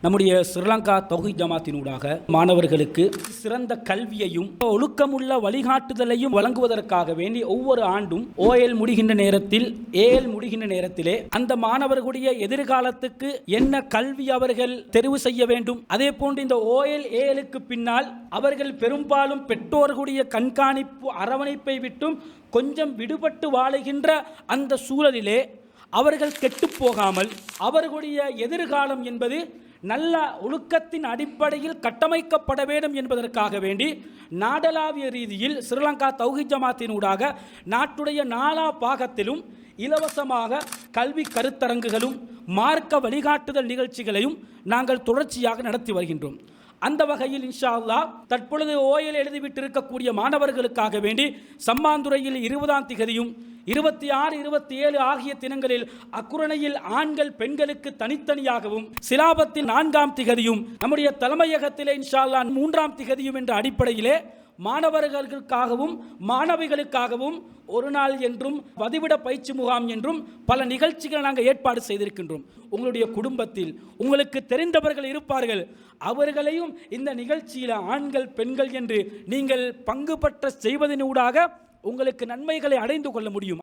நம்முடைய ஸ்ரீலங்கா தௌஹீத் ஜமாத்தினூடாக மாணவர்களுக்கு சிறந்த கல்வியையும் ஒழுக்கமுள்ள வழிகாட்டுதலையும் வழங்குவதற்காக வேண்டி ஒவ்வொரு ஆண்டும் OL முடிகின்ற நேரத்தில் AL முடிகின்ற நேரத்திலே அந்த மாணவர்களுடைய எதிர்காலத்துக்கு என்ன கல்வி அவர்கள் தெரிவு செய்ய வேண்டும், அதே போன்று இந்த OL ALக்கு பின்னால் அவர்கள் பெரும்பாலும் பெற்றோர்களுடைய கண்காணிப்பு அரவணைப்பை விட்டும் கொஞ்சம் விடுபட்டு வாழுகின்ற அந்த சூழலிலே அவர்கள் கெட்டு போகாமல் அவர்களுடைய எதிர்காலம் என்பது நல்ல ஒழுக்கத்தின் அடிப்படையில் கட்டமைக்கப்பட வேண்டும் என்பதற்காக வேண்டி நாடளாவிய ரீதியில் ஸ்ரீலங்கா தௌஹீத் ஜமாத்தினூடாக நாட்டுடைய நாலா பாகத்திலும் இலவசமாக கல்வி கருத்தரங்குகளும் மார்க்க வழிகாட்டுதல் நிகழ்ச்சிகளையும் நாங்கள் தொடர்ச்சியாக நடத்தி வருகின்றோம். அந்த வகையில் இன்ஷா அல்லாஹ் தற்பொழுது OL எழுதிவிட்டிருக்கக்கூடிய மாணவர்களுக்காக வேண்டி சம்மாந்துறையில் 20ஆம் திகதியும் 26, 27 ஆகிய தினங்களில் அக்குரணையில் ஆண்கள் பெண்களுக்கு தனித்தனியாகவும் சிலாபத்தில் 4ஆம் திகதியும் நம்முடைய தலைமையகத்திலே இன்ஷா அல்லாஹ் 3ஆம் திகதியும் என்ற அடிப்படையிலே மாணவர்களுக்காகவும் மாணவிகளுக்காகவும் ஒரு நாள் என்றும் வதிவிட பயிற்சி முகாம் என்றும் பல நிகழ்ச்சிகளை நாங்கள் ஏற்பாடு செய்திருக்கின்றோம். உங்களுடைய குடும்பத்தில் உங்களுக்கு தெரிந்தவர்கள் இருப்பார்கள், அவர்களையும் இந்த நிகழ்ச்சியில் ஆண்கள் பெண்கள் என்று நீங்கள் பங்கு பற்ற செய்வதனூடாக உங்களுக்கு நன்மைகளை அடைந்து கொள்ள முடியும்.